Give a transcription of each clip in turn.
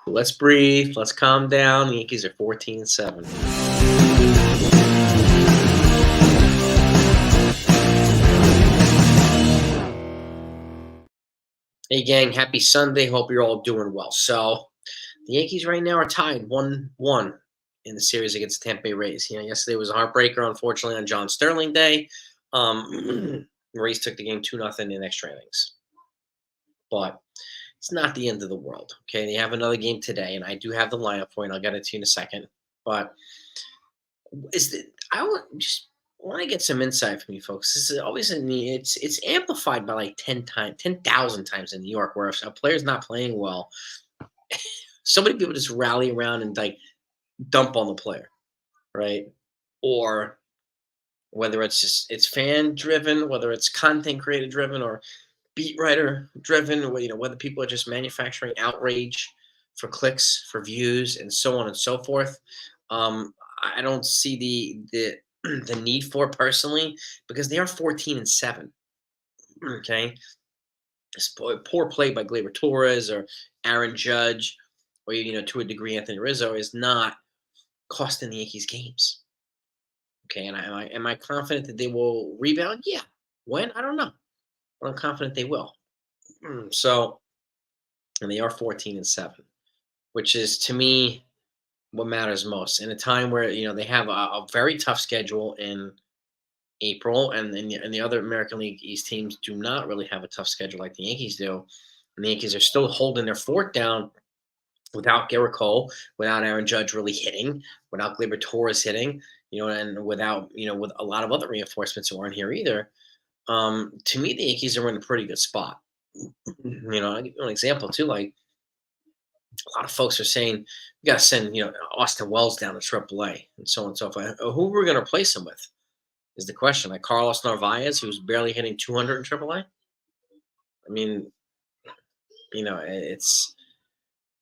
Let's breathe. Let's calm down. The Yankees are 14-7. Hey, gang. Happy Sunday. Hope you're all doing well. So, the Yankees right now are tied 1-1 in the series against the Tampa Bay Rays. Yesterday was a heartbreaker, unfortunately, on John Sterling Day. The Rays took the game 2-0 in extra innings. But it's not the end of the world. Okay, they have another game today, and I do have the lineup for you, and I'll get it to you in a second. But I just want to get some insight from you folks. This is always it's amplified by like 10,000 times in New York, where if a player's not playing well, so many people just rally around and like dump on the player, right? Or whether it's fan driven, whether it's content creator driven, or beat writer driven, or whether people are just manufacturing outrage for clicks, for views, and so on and so forth. I don't see the the need for it personally, because they are 14-7. Okay, poor play by Gleyber Torres or Aaron Judge, or to a degree Anthony Rizzo, is not costing the Yankees games. Okay, and am I confident that they will rebound? Yeah. When? I don't know, but I'm confident they will. So, and they are 14-7, which is to me what matters most in a time where they have a very tough schedule in April, and the other American League East teams do not really have a tough schedule like the Yankees do. And the Yankees are still holding their fort down without Garrett Cole, without Aaron Judge really hitting, without Gleyber Torres hitting, and without with a lot of other reinforcements who aren't here either. To me, the Yankees are in a pretty good spot. I'll give you an example too. Like, a lot of folks are saying we got to send Austin Wells down to AAA and so on and so forth. Who we're going to replace him with is the question. Like Carlos Narvaez, who's barely hitting 200 in AAA. I mean,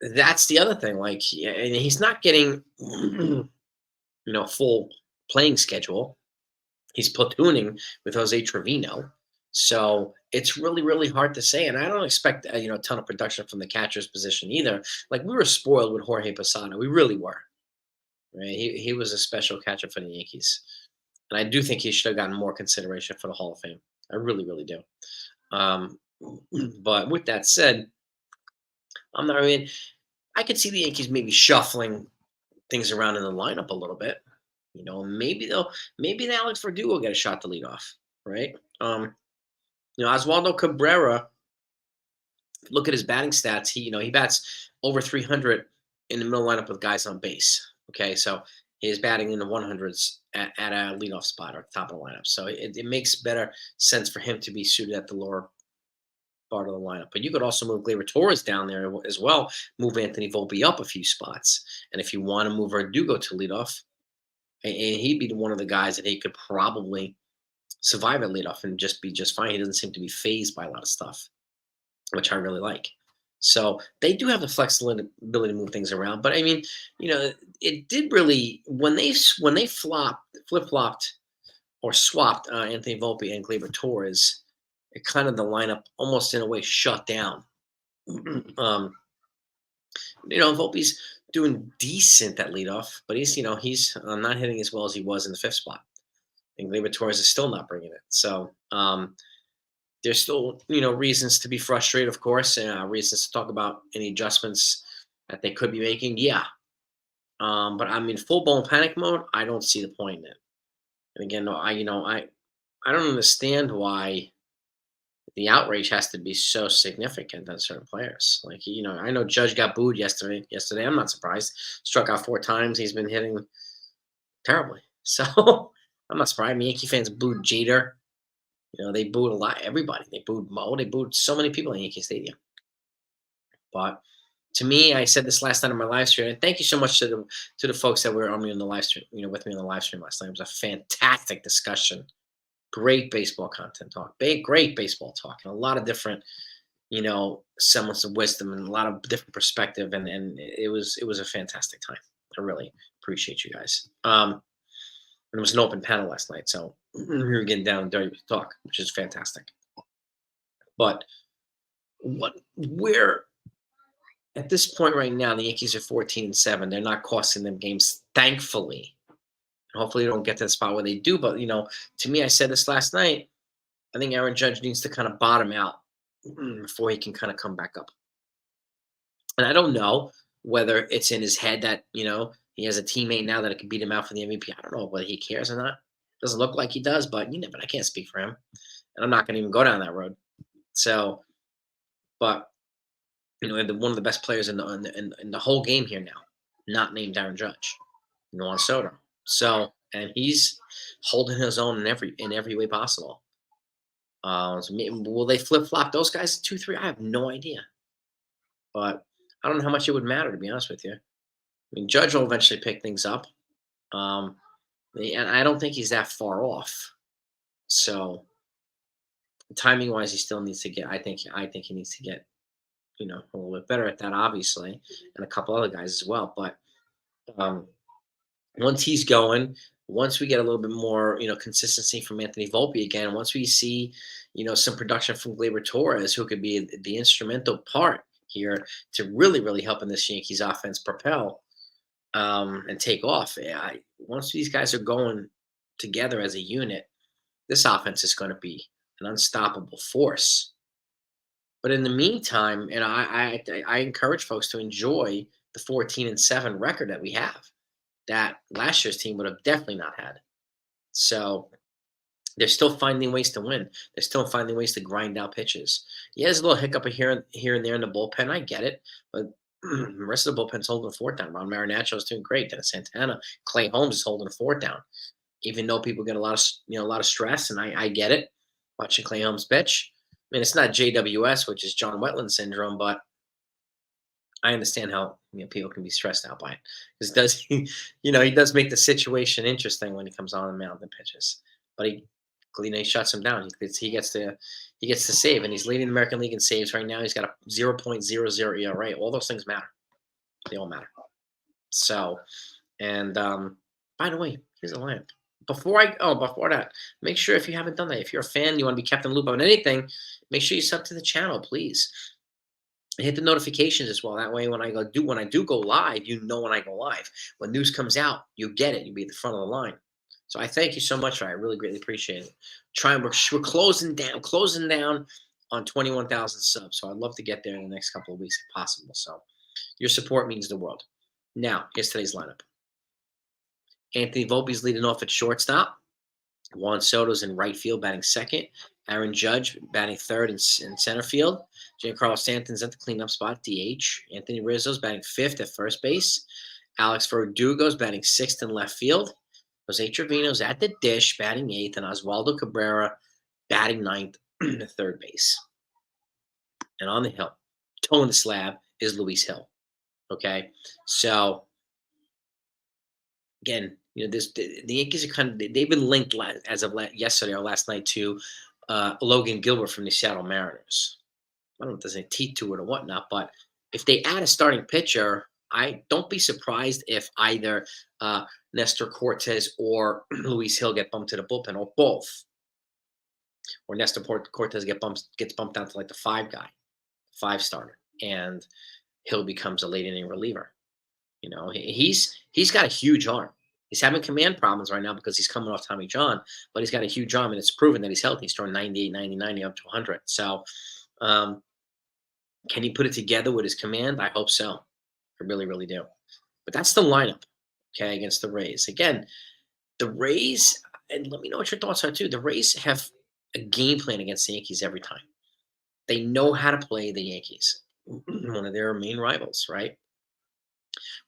that's the other thing. Like, and he's not getting full playing schedule. He's platooning with Jose Trevino. So it's really, really hard to say. And I don't expect a ton of production from the catcher's position either. Like, we were spoiled with Jorge Posada. We really were. Right? He was a special catcher for the Yankees. And I do think he should have gotten more consideration for the Hall of Fame. I really, really do. But with that said, I could see the Yankees maybe shuffling things around in the lineup a little bit. Maybe Alex Verdugo will get a shot to lead off, right? Oswaldo Cabrera, look at his batting stats. He bats over 300 in the middle lineup with guys on base. Okay, so he's batting in the 100s at a leadoff spot or top of the lineup. So it makes better sense for him to be suited at the lower part of the lineup. But you could also move Gleyber Torres down there as well, move Anthony Volpe up a few spots. And if you want to move Verdugo to leadoff, and he'd be one of the guys that he could probably survive at leadoff and just be just fine. He doesn't seem to be phased by a lot of stuff, which I really like. So they do have the flexibility to move things around. But I mean, it did really when they flip flopped or swapped Anthony Volpe and Gleyber Torres, it kind of the lineup almost in a way shut down. Volpe's doing decent at leadoff, but he's not hitting as well as he was in the fifth spot. And Gleyber Torres is still not bringing it. So there's still reasons to be frustrated, of course, and reasons to talk about any adjustments that they could be making. Yeah, but I mean, full blown panic mode, I don't see the point in it. And again, I don't understand why the outrage has to be so significant on certain players. Like, I know Judge got booed yesterday. I'm not surprised. Struck out 4 times. He's been hitting terribly. So I'm not surprised. I mean, Yankee fans booed Jeter. They booed a lot. Everybody. They booed Mo. They booed so many people in Yankee Stadium. But to me, I said this last night on my live stream. And thank you so much to the folks that were on me on the live stream. With me on the live stream last night. It was a fantastic discussion. Great baseball content talk. Great baseball talk, and a lot of different, semblance of wisdom and a lot of different perspective. And it was a fantastic time. I really appreciate you guys. And it was an open panel last night, so we were getting down and dirty with the talk, which is fantastic. But At this point right now, the Yankees are 14-7. They're not costing them games, thankfully. Hopefully, they don't get to the spot where they do. But to me, I said this last night. I think Aaron Judge needs to kind of bottom out before he can kind of come back up. And I don't know whether it's in his head that he has a teammate now that can beat him out for the MVP. I don't know whether he cares or not. Doesn't look like he does, but I can't speak for him, and I'm not going to even go down that road. So, but one of the best players in the whole game here now, not named Aaron Judge, Juan Soto. So, and he's holding his own in every way possible. Will they flip flop those guys 2-3? I have no idea, but I don't know how much it would matter, to be honest with you. I mean, Judge will eventually pick things up, and I don't think he's that far off. So, timing wise, he still needs to get. I think he needs to get a little bit better at that, obviously, and a couple other guys as well. But once he's going, once we get a little bit more, consistency from Anthony Volpe again, once we see, some production from Gleyber Torres, who could be the instrumental part here to really, really helping this Yankees offense propel and take off. Once these guys are going together as a unit, this offense is going to be an unstoppable force. But in the meantime, and I encourage folks to enjoy the 14-7 record that we have, that last year's team would have definitely not had. So they're still finding ways to win. They're still finding ways to grind out pitches. Yeah, there's a little hiccup here and there in the bullpen. I get it, but the rest of the bullpen's holding the fort down. Ron Marinaccio is doing great. Dennis Santana, Clay Holmes is holding the fort down. Even though people get a lot of stress, and I get it, watching Clay Holmes pitch. I mean, it's not JWS, which is John Wetland syndrome, but I understand how people can be stressed out by it. Because he does make the situation interesting when he comes on the mound and pitches. But he shuts him down. He gets to save, and he's leading the American League in saves right now. He's got a 0.00 ERA. All those things matter. They all matter. So, and by the way, here's a lamp. Before that, make sure, if you haven't done that, if you're a fan, you want to be kept in the loop on anything, make sure you sub to the channel, please. And hit the notifications as well. That way, when I do go live, when I go live. When news comes out, you get it. You'll be at the front of the line. So I thank you so much. I really greatly appreciate it. We're closing down on 21,000 subs. So I'd love to get there in the next couple of weeks if possible. So your support means the world. Now, here's today's lineup. Anthony Volpe's leading off at shortstop. Juan Soto's in right field, batting second. Aaron Judge batting third in center field. Giancarlo Stanton's at the cleanup spot, DH. Anthony Rizzo's batting fifth at first base. Alex Verdugo's batting sixth in left field. Jose Trevino's at the dish, batting eighth. And Oswaldo Cabrera batting ninth at third base. And on the hill, toeing the slab, is Luis Hill. Okay? So, again, the Yankees are they've been linked as of yesterday or last night to Logan Gilbert from the Seattle Mariners. I don't know if there's any teeth to it or whatnot, but if they add a starting pitcher, I don't be surprised if either Nestor Cortez or Luis Hill get bumped to the bullpen, or both. Or Nestor Cortez gets bumped down to like the five starter, and Hill becomes a late inning reliever. He's got a huge arm. He's having command problems right now because he's coming off Tommy John, but he's got a huge arm, and it's proven that he's healthy. He's throwing 98, 90, 90 up to 100. So can he put it together with his command? I hope so. I really, really do. But that's the lineup, okay, against the Rays. Again, the Rays, and let me know what your thoughts are too. The Rays have a game plan against the Yankees every time. They know how to play the Yankees, one of their main rivals, right?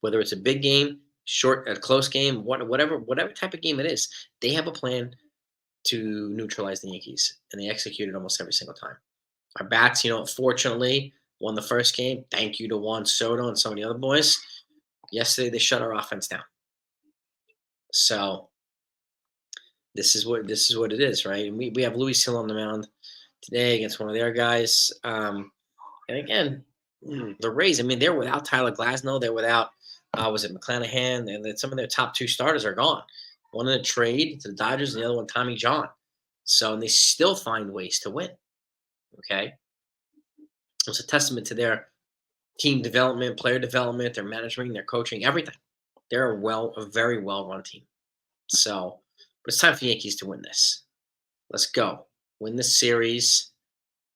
Whether it's a big game, a close game, whatever type of game it is, they have a plan to neutralize the Yankees, and they execute it almost every single time. Our bats, fortunately, won the first game. Thank you to Juan Soto and some of the other boys. Yesterday, they shut our offense down. So this is what it is, right? And we have Luis Hill on the mound today against one of their guys. And again, the Rays, I mean, they're without Tyler Glasnow. They're without, was it McClanahan? And then some of their top two starters are gone. One in a trade to the Dodgers, and the other one, Tommy John. So, and they still find ways to win. Okay? It's a testament to their team development, player development, their management, their coaching, everything. They're a very well run team. So, but it's time for the Yankees to win this. Let's go. Win this series.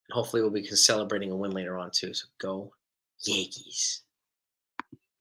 And hopefully we'll be celebrating a win later on too. So go Yankees.